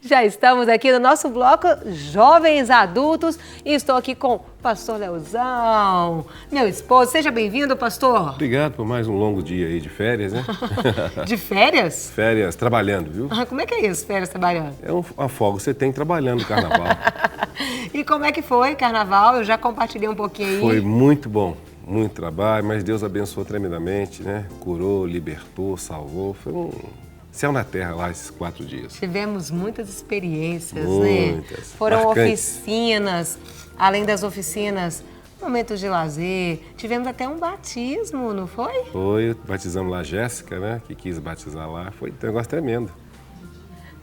Já estamos aqui no nosso bloco Jovens Adultos e estou aqui com o pastor Leozão, meu esposo. Seja bem-vindo, pastor. Obrigado por mais um longo dia aí de férias, né? De férias? Férias trabalhando, viu? Como é que é isso, férias trabalhando? É uma folga que você tem trabalhando no carnaval. E como é que foi carnaval? Eu já compartilhei um pouquinho aí. Foi muito bom, muito trabalho, mas Deus abençoou tremendamente, né? Curou, libertou, salvou. Foi um céu na terra lá esses 4 dias. Tivemos muitas experiências, Muitas, né? Foram marcantes. Oficinas, além das oficinas, momentos de lazer. Tivemos até um batismo, não foi? Foi, batizamos lá a Jéssica, né? Que quis batizar lá. Foi um negócio tremendo.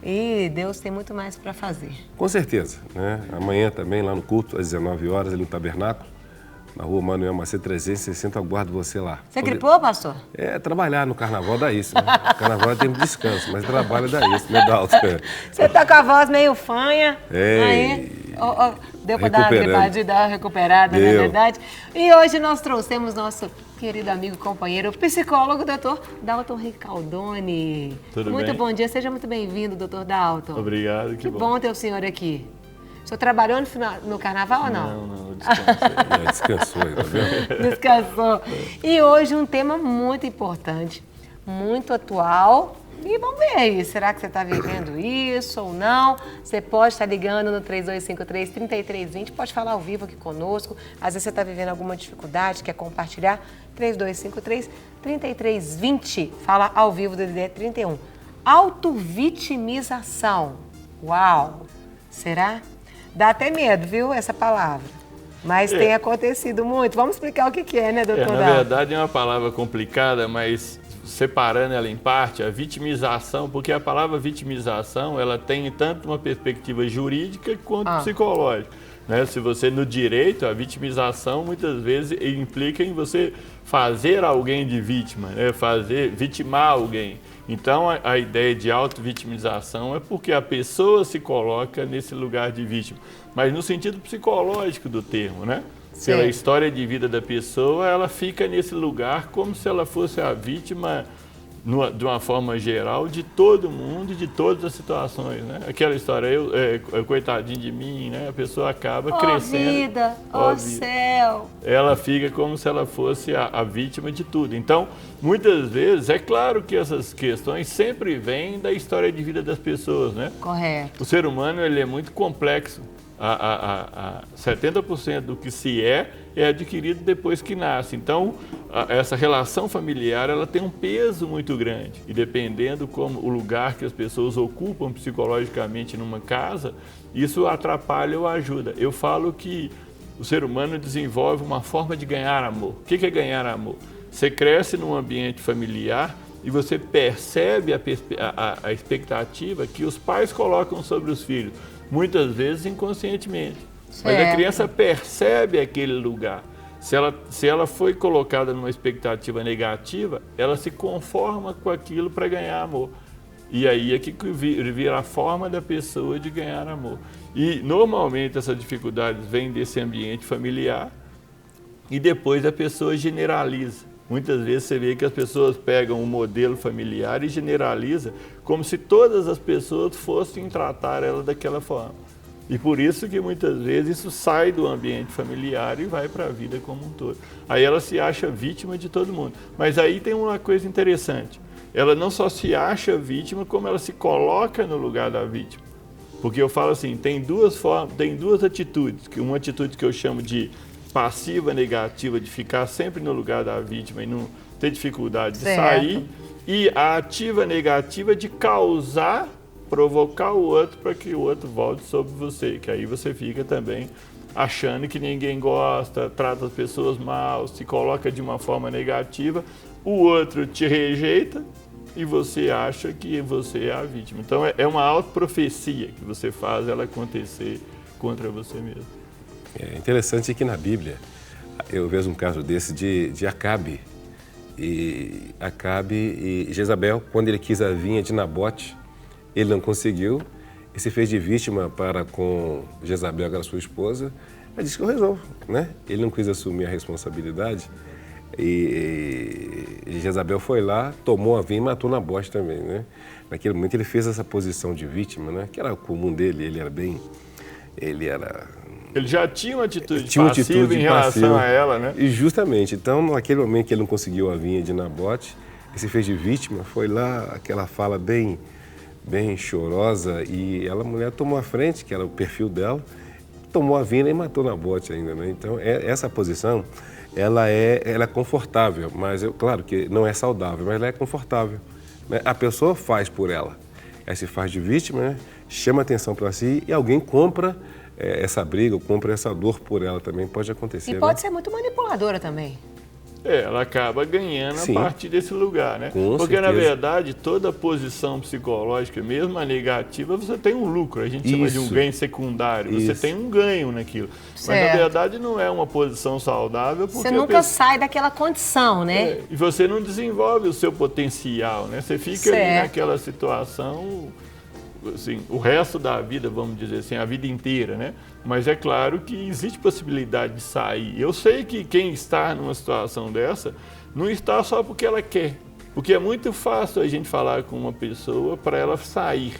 E Deus tem muito mais para fazer. Com certeza, né? Amanhã também, lá no culto, às 19 horas, ali no Tabernáculo, na rua Manuel Macedo 360, eu aguardo você lá. Você gripou, pastor? Trabalhar no carnaval dá isso, né? Carnaval é tempo de descanso, mas trabalho dá isso, né, Dalton? Você tá com a voz meio fanha. Ei, aí, deu para dar uma gripadinha, dar uma recuperada, Deu. não é verdade? E hoje nós trouxemos nosso querido amigo, companheiro, psicólogo, doutor Dalton Ricaldoni. Tudo muito bem? bom dia, seja muito bem-vindo, doutor Dalton. Obrigado, que Que bom ter o senhor aqui. O senhor trabalhou no carnaval ou não? Não, descansei. Descansou, tá vendo? Descansou. E hoje um tema muito importante, muito atual. E vamos ver aí, será que você está vivendo isso ou não? Você pode estar ligando no 3253-3320, pode falar ao vivo aqui conosco. Às vezes você está vivendo alguma dificuldade, quer compartilhar, 3253-3320, fala ao vivo do DDD 31. Autovitimização. Uau! Será? Dá até medo, viu, essa palavra. Mas tem acontecido muito. Vamos explicar o que é, né, doutor Na Dalton? verdade é uma palavra complicada, mas separando ela em parte, a vitimização, porque a palavra vitimização, ela tem tanto uma perspectiva jurídica quanto psicológica. Né? Se você, no direito, a vitimização muitas vezes implica em você fazer alguém de vítima, né? Vitimar alguém. Então, a ideia de auto-vitimização é porque a pessoa se coloca nesse lugar de vítima, mas no sentido psicológico do termo, né? Certo. Pela história de vida da pessoa, ela fica nesse lugar como se ela fosse a vítima, de uma forma geral, de todo mundo, de todas as situações, né? Aquela história, coitadinho de mim, né? A pessoa acaba crescendo. Vida, céu! Ela fica como se ela fosse a vítima de tudo. Então, muitas vezes, é claro que essas questões sempre vêm da história de vida das pessoas, né? Correto. O ser humano, ele é muito complexo. 70% do que se é adquirido depois que nasce. Então, essa relação familiar, ela tem um peso muito grande. E dependendo como o lugar que as pessoas ocupam psicologicamente numa casa, isso atrapalha ou ajuda. Eu falo que o ser humano desenvolve uma forma de ganhar amor. O que é ganhar amor? Você cresce num ambiente familiar e você percebe a expectativa que os pais colocam sobre os filhos, muitas vezes inconscientemente. Mas a criança percebe aquele lugar. Se ela foi colocada numa expectativa negativa, ela se conforma com aquilo para ganhar amor. E aí é que vira a forma da pessoa de ganhar amor. E normalmente essas dificuldades vêm desse ambiente familiar e depois a pessoa generaliza. Muitas vezes você vê que as pessoas pegam um modelo familiar e generaliza como se todas as pessoas fossem tratar ela daquela forma. E por isso que muitas vezes isso sai do ambiente familiar e vai para a vida como um todo. Aí ela se acha vítima de todo mundo. Mas aí tem uma coisa interessante. Ela não só se acha vítima, como ela se coloca no lugar da vítima. Porque eu falo assim, tem duas atitudes. Uma atitude que eu chamo de passiva negativa, de ficar sempre no lugar da vítima e não ter dificuldade de sair, e a ativa negativa de provocar o outro para que o outro volte sobre você, que aí você fica também achando que ninguém gosta, trata as pessoas mal, se coloca de uma forma negativa, o outro te rejeita e você acha que você é a vítima. Então é uma autoprofecia que você faz ela acontecer contra você mesmo. É interessante que na Bíblia eu vejo um caso desse de Acabe. E Acabe e Jezabel, quando ele quis a vinha de Nabote, ele não conseguiu e se fez de vítima para com Jezabel, que era sua esposa. Ela disse que eu resolvo, né? Ele não quis assumir a responsabilidade e Jezabel foi lá, tomou a vinha e matou Nabote também, né? naquele momento ele fez essa posição de vítima, né? Que era comum dele, ele já tinha uma atitude passiva em relação a ela, né? E justamente, então, naquele momento que ele não conseguiu a vinha de Nabote, ele se fez de vítima, foi lá, aquela fala bem chorosa, e a mulher tomou a frente, que era o perfil dela, tomou a vinha e matou Nabote ainda, né? Então, essa posição, ela é confortável, mas, claro que não é saudável, mas ela é confortável, né? A pessoa faz por ela, se faz de vítima, né? Chama atenção para si e alguém compra essa briga, ou compra essa dor por ela também, pode acontecer. E pode ser muito manipuladora também. Ela acaba ganhando a partir desse lugar, né? Porque, certeza. na verdade, toda posição psicológica, mesmo a negativa, você tem um lucro. A gente chama de um ganho secundário. Você tem um ganho naquilo. Certo. Mas, na verdade, não é uma posição saudável. Porque você nunca sai daquela condição, né? E você não desenvolve o seu potencial, né? Você fica ali naquela situação, assim, o resto da vida, vamos dizer assim, a vida inteira, né? Mas é claro que existe possibilidade de sair. Eu sei que quem está numa situação dessa não está só porque ela quer. Porque é muito fácil a gente falar com uma pessoa para ela sair.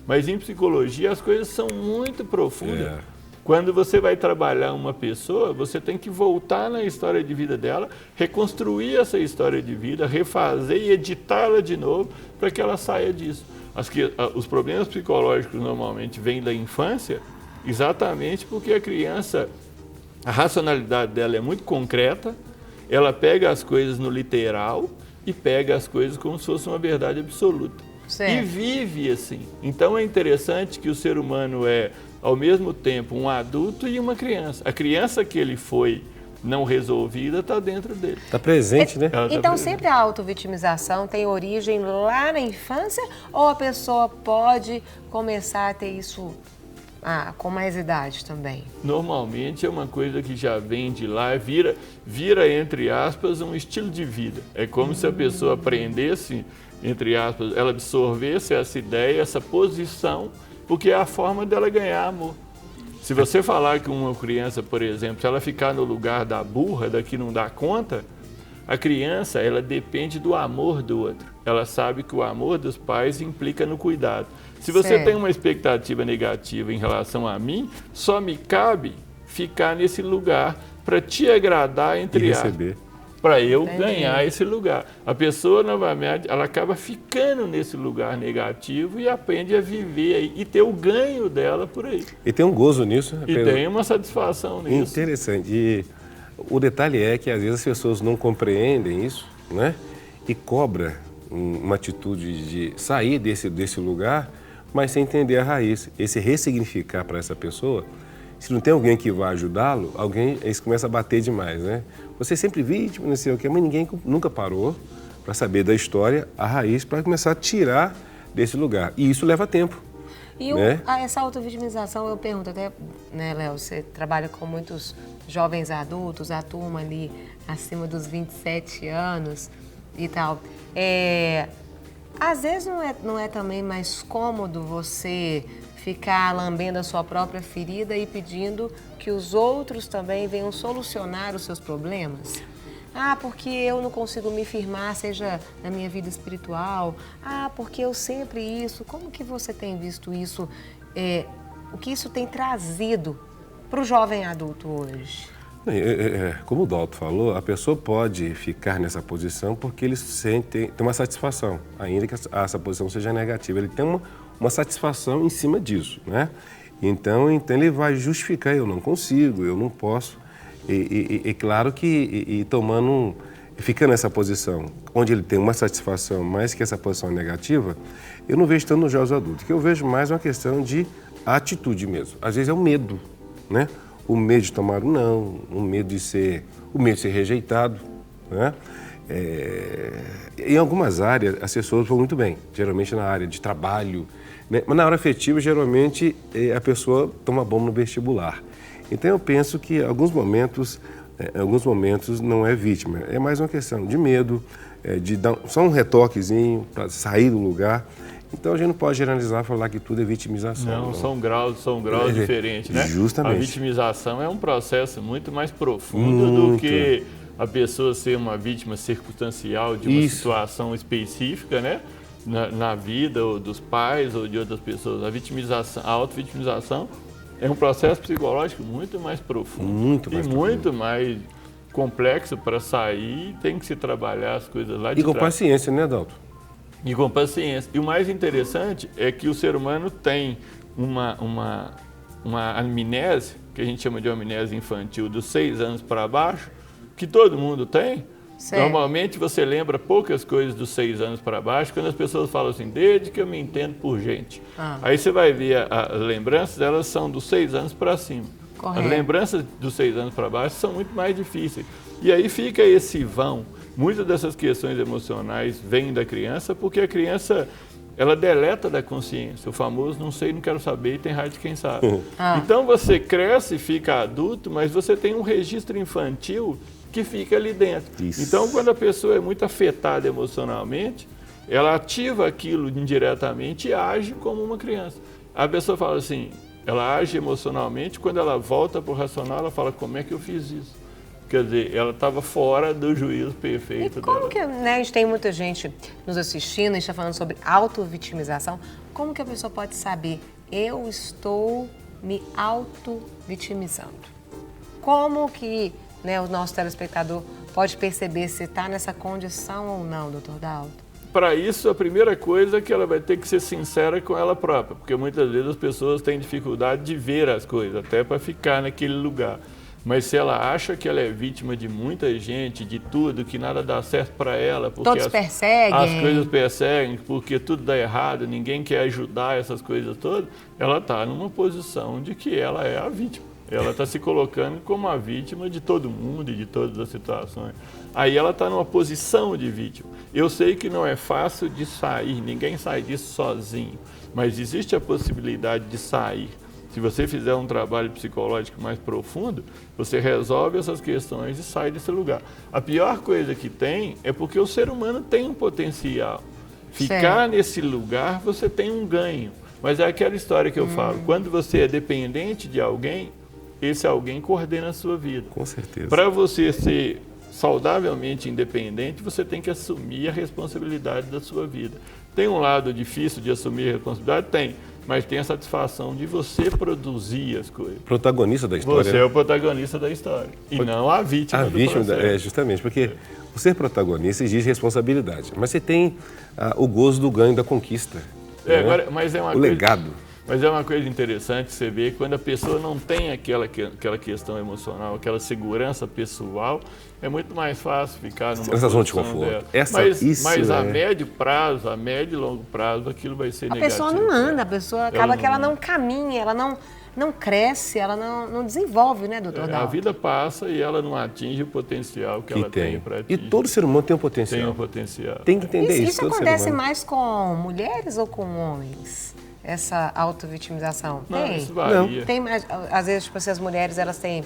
Mas em psicologia as coisas são muito profundas. Quando você vai trabalhar uma pessoa, você tem que voltar na história de vida dela, reconstruir essa história de vida, refazer e editá-la de novo para que ela saia disso. Os problemas psicológicos normalmente vêm da infância, exatamente porque a criança, a racionalidade dela é muito concreta, ela pega as coisas no literal e pega as coisas como se fosse uma verdade absoluta. E vive assim. Então é interessante que o ser humano é, ao mesmo tempo, um adulto e uma criança. A criança que ele foi não resolvida está dentro dele. Está presente, né? Então sempre a autovitimização tem origem lá na infância ou a pessoa pode começar a ter isso com mais idade também? Normalmente é uma coisa que já vem de lá, vira, entre aspas, um estilo de vida. É como se a pessoa aprendesse, entre aspas, ela absorvesse essa ideia, essa posição, porque é a forma dela ganhar amor. Se você falar que uma criança, por exemplo, se ela ficar no lugar da burra, da que não dá conta, a criança, ela depende do amor do outro. Ela sabe que o amor dos pais implica no cuidado. Se você tem uma expectativa negativa em relação a mim, só me cabe ficar nesse lugar para te agradar, entre aspas, para eu ganhar esse lugar. A pessoa, novamente, ela acaba ficando nesse lugar negativo e aprende a viver aí, e ter o ganho dela por aí. E tem um gozo nisso. E tem uma satisfação nisso. Interessante. E o detalhe é que, às vezes, as pessoas não compreendem isso, né? E cobra uma atitude de sair desse lugar, mas sem entender a raiz. Esse ressignificar para essa pessoa, se não tem alguém que vá ajudá-lo, eles começam a bater demais, né? Você é sempre vítima, não sei o quê, mas ninguém nunca parou para saber da história, a raiz, para começar a tirar desse lugar. E isso leva tempo. E essa autovitimização, eu pergunto até, né, Léo, você trabalha com muitos jovens adultos, a turma ali acima dos 27 anos e tal. Às vezes não é também mais cômodo você ficar lambendo a sua própria ferida e pedindo que os outros também venham solucionar os seus problemas? Porque eu não consigo me firmar, seja na minha vida espiritual. Porque eu sempre isso. Como que você tem visto isso? O que isso tem trazido para o jovem adulto hoje? Como o Dalton falou, a pessoa pode ficar nessa posição porque ele tem uma satisfação, ainda que essa posição seja negativa. Ele tem uma satisfação em cima disso, né? Então ele vai justificar, eu não consigo, eu não posso. E claro que ficando nessa posição, onde ele tem uma satisfação mais que essa posição negativa, eu não vejo tanto nos jovens adultos, que eu vejo mais uma questão de atitude mesmo. Às vezes é o medo, né? O medo de tomar um não, o medo de ser rejeitado, né? Em algumas áreas as pessoas vão muito bem, geralmente na área de trabalho, né? Mas na área afetiva, geralmente a pessoa toma bomba no vestibular. Então eu penso que em alguns momentos não é vítima, é mais uma questão de medo, de dar só um retoquezinho para sair do lugar. Então a gente não pode generalizar e falar que tudo é vitimização. Não, são graus diferentes, né? Justamente. A vitimização é um processo muito mais profundo do que a pessoa ser uma vítima circunstancial de uma situação específica, né? na vida ou dos pais ou de outras pessoas. A auto-vitimização é um processo psicológico muito mais profundo muito mais complexo para sair, tem que se trabalhar as coisas lá de trás. E com paciência, né, Adalto? E com paciência. E o mais interessante é que o ser humano tem uma amnésia, que a gente chama de amnésia infantil, dos 6 anos para baixo, que todo mundo tem. Certo. Normalmente você lembra poucas coisas dos 6 anos para baixo, quando as pessoas falam assim, desde que eu me entendo por gente. Aí você vai ver as lembranças, elas são dos 6 anos para cima. Correto. As lembranças dos 6 anos para baixo são muito mais difíceis. E aí fica esse vão. Muitas dessas questões emocionais vêm da criança, porque a criança, ela deleta da consciência. O famoso não sei, não quero saber e tem raiva de quem sabe. Então você cresce, fica adulto, mas você tem um registro infantil que fica ali dentro. Isso. Então, quando a pessoa é muito afetada emocionalmente, ela ativa aquilo indiretamente e age como uma criança. A pessoa fala assim, ela age emocionalmente, quando ela volta para o racional, ela fala, como é que eu fiz isso? Quer dizer, ela estava fora do juízo perfeito dela. E como que, né, a gente tem muita gente nos assistindo, a gente está falando sobre auto-vitimização, como que a pessoa pode saber, eu estou me auto-vitimizando? Como que, né, o nosso telespectador pode perceber se está nessa condição ou não, doutor Dalto? Para isso, a primeira coisa é que ela vai ter que ser sincera com ela própria, porque muitas vezes as pessoas têm dificuldade de ver as coisas, até para ficar naquele lugar. Mas se ela acha que ela é vítima de muita gente, de tudo, que nada dá certo para ela, porque todos perseguem. As coisas perseguem, porque tudo dá errado, ninguém quer ajudar essas coisas todas, ela está numa posição de que ela é a vítima. Ela está se colocando como a vítima de todo mundo e de todas as situações. Aí ela está numa posição de vítima. Eu sei que não é fácil de sair, ninguém sai disso sozinho, mas existe a possibilidade de sair. Se você fizer um trabalho psicológico mais profundo, você resolve essas questões e sai desse lugar. A pior coisa que tem é porque o ser humano tem um potencial. Ficar nesse lugar, você tem um ganho. Mas é aquela história que eu falo, quando você é dependente de alguém, esse alguém coordena a sua vida. Com certeza. Para você ser saudavelmente independente, você tem que assumir a responsabilidade da sua vida. Tem um lado difícil de assumir a responsabilidade? Tem. Mas tem a satisfação de você produzir as coisas. Protagonista da história. Você é o protagonista da história. E não a vítima do processo. Justamente, porque o ser protagonista exige responsabilidade. Mas você tem o gozo do ganho, da conquista. Né? Agora, mas é uma o legado. Mas é uma coisa interessante você ver quando a pessoa não tem aquela questão emocional, aquela segurança pessoal, é muito mais fácil ficar numa zona de conforto. Mas a médio prazo, a médio e longo prazo, aquilo vai ser negativo. A pessoa não anda, a pessoa acaba que ela não caminha, ela não cresce, ela não desenvolve, né, doutor Dalto? A vida passa e ela não atinge o potencial que ela tem para atingir. E todo ser humano tem um potencial. Tem um potencial. Tem que entender isso. Isso acontece mais com mulheres ou com homens? Essa auto-vitimização? Não, isso varia. Tem mais, às vezes, tipo assim, as mulheres, elas têm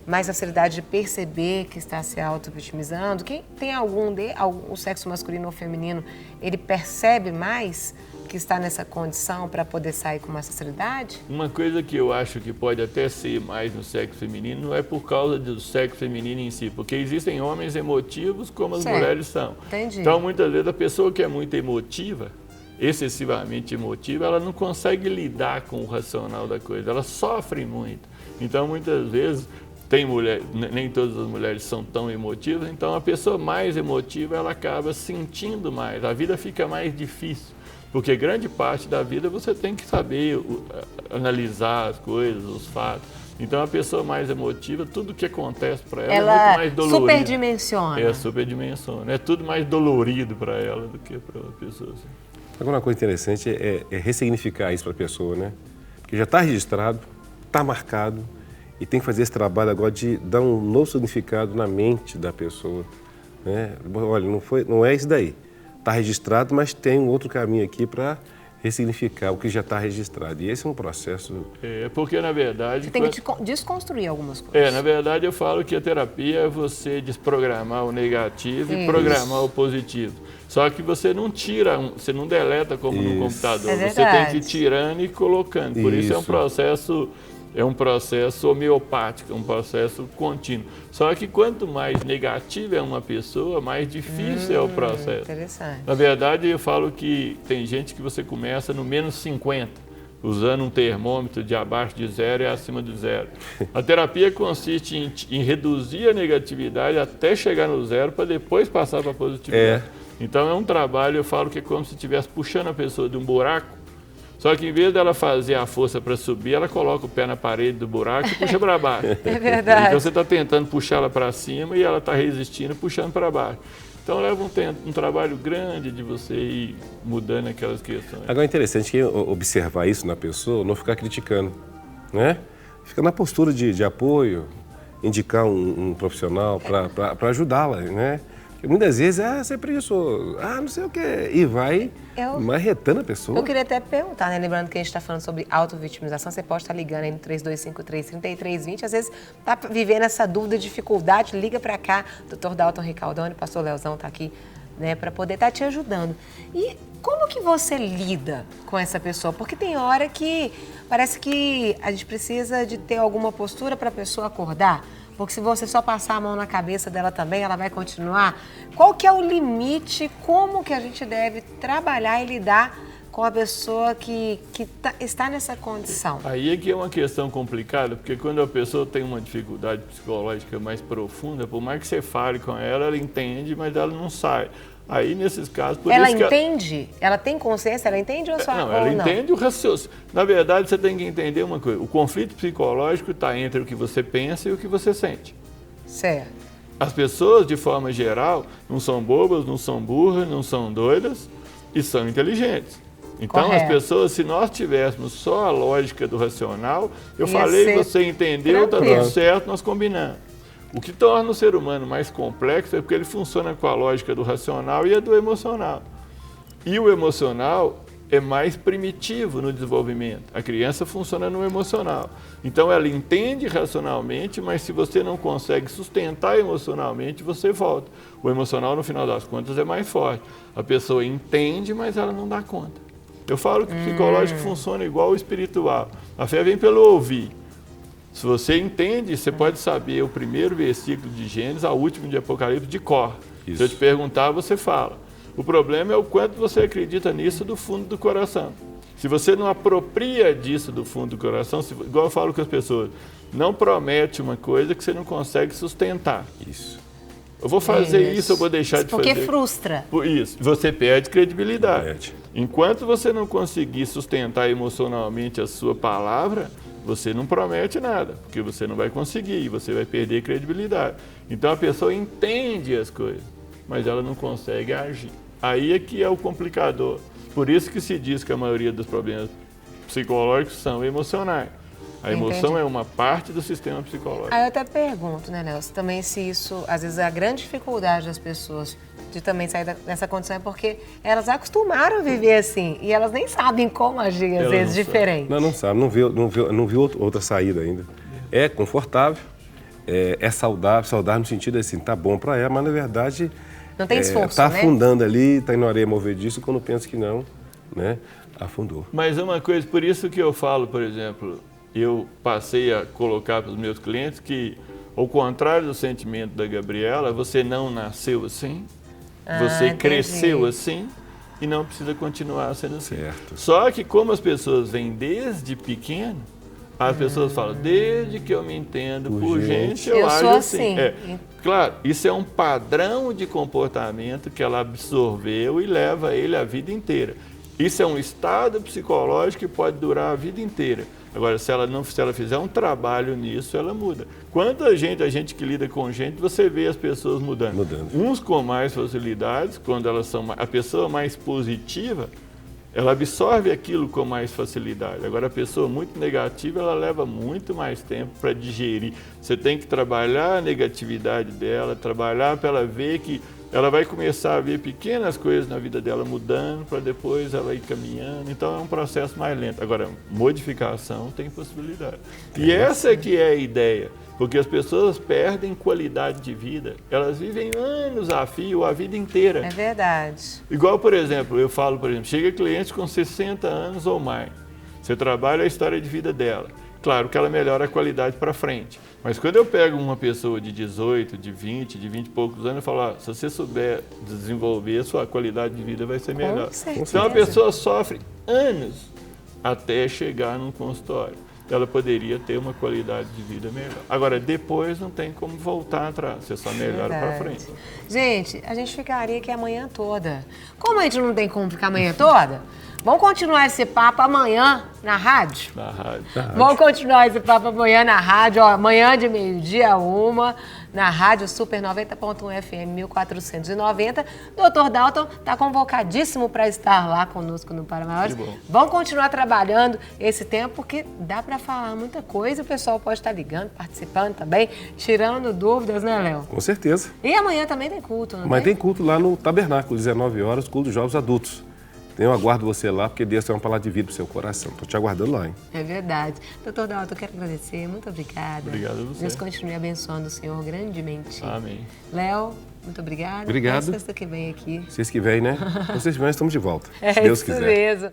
mais facilidade de perceber que está se auto-vitimizando. Quem tem o sexo masculino ou feminino, ele percebe mais que está nessa condição para poder sair com mais facilidade? Uma coisa que eu acho que pode até ser mais no sexo feminino não é por causa do sexo feminino em si, porque existem homens emotivos como as mulheres são. Entendi. Então, muitas vezes, a pessoa que é muito emotiva, excessivamente emotiva, ela não consegue lidar com o racional da coisa, ela sofre muito. Então, muitas vezes, tem mulher, nem todas as mulheres são tão emotivas, então a pessoa mais emotiva, ela acaba sentindo mais, a vida fica mais difícil, porque grande parte da vida você tem que saber analisar as coisas, os fatos. Então, a pessoa mais emotiva, tudo que acontece para ela é muito mais dolorido. Superdimensiona. Superdimensiona. É tudo mais dolorido para ela do que para a pessoa. Assim. Agora, uma coisa interessante é ressignificar isso para a pessoa, né? Porque já está registrado, está marcado e tem que fazer esse trabalho agora de dar um novo significado na mente da pessoa. Né? Olha, não é isso daí. Está registrado, mas tem um outro caminho aqui para ressignificar o que já está registrado. E esse é um processo... porque, na verdade... Você tem que desconstruir algumas coisas. Na verdade, eu falo que a terapia é você desprogramar o negativo e programar o positivo. Só que você não tira, você não deleta como no computador. Você tem que ir tirando e colocando. Por isso é um processo É um processo homeopático, um processo contínuo. Só que quanto mais negativa é uma pessoa, mais difícil é o processo. Interessante. Na verdade, eu falo que tem gente que você começa no menos 50, usando um termômetro de abaixo de 0 e acima de 0. A terapia consiste em reduzir a negatividade até chegar no 0 para depois passar para a positividade. Então é um trabalho, eu falo que é como se estivesse puxando a pessoa de um buraco. Só que em vez dela fazer a força para subir, ela coloca o pé na parede do buraco e puxa para baixo. É verdade. Então você está tentando puxá-la para cima e ela está resistindo, puxando para baixo. Então leva um trabalho grande de você ir mudando aquelas questões. Agora é interessante que observar isso na pessoa, não ficar criticando, né? Fica na postura de apoio, indicar um profissional para ajudá-la, né? Muitas vezes, você é preguiçoso, não sei o quê, e vai marretando a pessoa. Eu queria até perguntar, né? Lembrando que a gente está falando sobre autovitimização, você pode estar ligando aí no 3253-3320, às vezes está vivendo essa dúvida, dificuldade, liga para cá, Dr. Dalton Ricaldoni, pastor Leozão está aqui, né, para poder estar te ajudando. E como que você lida com essa pessoa? Porque tem hora que parece que a gente precisa de ter alguma postura para a pessoa acordar. Porque se você só passar a mão na cabeça dela também, ela vai continuar. Qual que é o limite? Como que a gente deve trabalhar e lidar com a pessoa que está nessa condição? Aí é que é uma questão complicada, porque quando a pessoa tem uma dificuldade psicológica mais profunda, por mais que você fale com ela, ela entende, mas ela não sai. Aí, nesses casos... Ela entende? Ela tem consciência? Ela entende ou só não? Ela entende o raciocínio. Na verdade, você tem que entender uma coisa. O conflito psicológico está entre o que você pensa e o que você sente. Certo. As pessoas, de forma geral, não são bobas, não são burras, não são doidas e são inteligentes. Então, Correto. as pessoas, se nós tivéssemos só a lógica do racional, eu falei, você entendeu, está tudo certo, nós combinamos. O que torna o ser humano mais complexo é porque ele funciona com a lógica do racional e a do emocional. E o emocional é mais primitivo no desenvolvimento. A criança funciona no emocional. Então ela entende racionalmente, mas se você não consegue sustentar emocionalmente, você volta. O emocional, no final das contas, é mais forte. A pessoa entende, mas ela não dá conta. Eu falo que o psicológico funciona igual o espiritual. A fé vem pelo ouvir. Se você entende, você pode saber o primeiro versículo de Gênesis ao último de Apocalipse de cor. Isso. Se eu te perguntar, você fala. O problema é o quanto você acredita nisso do fundo do coração. Se você não apropria disso do fundo do coração, igual eu falo com as pessoas, não promete uma coisa que você não consegue sustentar. Isso. Eu vou fazer isso, eu vou deixar de fazer. Porque frustra. Por isso, você perde credibilidade. Perde. Enquanto você não conseguir sustentar emocionalmente a sua palavra, você não promete nada, porque você não vai conseguir, você vai perder credibilidade. Então a pessoa entende as coisas, mas ela não consegue agir. Aí é que é o complicador. Por isso que se diz que a maioria dos problemas psicológicos são emocionais. A emoção é uma parte do sistema psicológico. Aí eu até pergunto, né, Nelson, também se isso, às vezes, a grande dificuldade das pessoas de também sair dessa condição é porque elas acostumaram a viver assim e elas nem sabem como agir, às vezes, diferente. Não sabe, não viu outra saída ainda. É confortável, é saudável no sentido assim, tá bom para ela, mas na verdade... Não tem esforço, tá né? afundando ali, tá indo na areia movediço, quando pensa que não, né, afundou. Mas uma coisa, por isso que eu falo, por exemplo, eu passei a colocar para os meus clientes que, ao contrário do sentimento da Gabriela, você não nasceu assim, você cresceu assim e não precisa continuar sendo assim. Certo. Só que como as pessoas vêm desde pequeno, as pessoas falam, desde que eu me entendo por gente, eu ajo sou assim. Claro, isso é um padrão de comportamento que ela absorveu e leva ele a vida inteira. Isso é um estado psicológico que pode durar a vida inteira. Agora, se ela fizer um trabalho nisso, ela muda. Quanta gente, a gente que lida com gente, você vê as pessoas mudando. Uns com mais facilidades, quando elas são a pessoa mais positiva, ela absorve aquilo com mais facilidade. Agora, a pessoa muito negativa, ela leva muito mais tempo para digerir. Você tem que trabalhar a negatividade dela, trabalhar para ela ver que ela vai começar a ver pequenas coisas na vida dela mudando, para depois ela ir caminhando. Então, é um processo mais lento. Agora, modificação tem possibilidade. E essa é que é a ideia. Porque as pessoas perdem qualidade de vida. Elas vivem anos a fio, a vida inteira. É verdade. Igual, por exemplo, eu falo, chega cliente com 60 anos ou mais. Você trabalha a história de vida dela. claro que ela melhora a qualidade para frente. Mas quando eu pego uma pessoa de 18, de 20 e poucos anos, eu falo, se você souber desenvolver, sua qualidade de vida vai ser melhor. Então a pessoa sofre anos até chegar num consultório. Ela poderia ter uma qualidade de vida melhor. Agora, depois não tem como voltar atrás, você só melhora para frente. Gente, a gente ficaria aqui a manhã toda. Como a gente não tem como ficar a manhã toda, vamos continuar esse papo amanhã na rádio? Na rádio. Vamos continuar esse papo amanhã na rádio, ó, amanhã de meio-dia a 1, na rádio Super 90.1 FM 1490. Dr. Dalton está convocadíssimo para estar lá conosco no Para Maiores. Vamos continuar trabalhando esse tempo, porque dá para falar muita coisa. O pessoal pode estar ligando, participando também, tirando dúvidas, né, Léo? Com certeza. E amanhã também tem culto, não Mas tem culto lá no Tabernáculo, 19 horas, culto de jovens adultos. Eu aguardo você lá, porque Deus tem uma palavra de vida para o seu coração. Estou te aguardando lá, hein? É verdade. Doutor Dalton, eu quero agradecer. Muito obrigada. Obrigado a você. Deus continue abençoando o Senhor grandemente. Amém. Léo, muito obrigada. Obrigado. Até sexta que vem aqui. Vocês que vêm, né? Vocês que vêm, estamos de volta. É se Deus isso quiser. mesmo.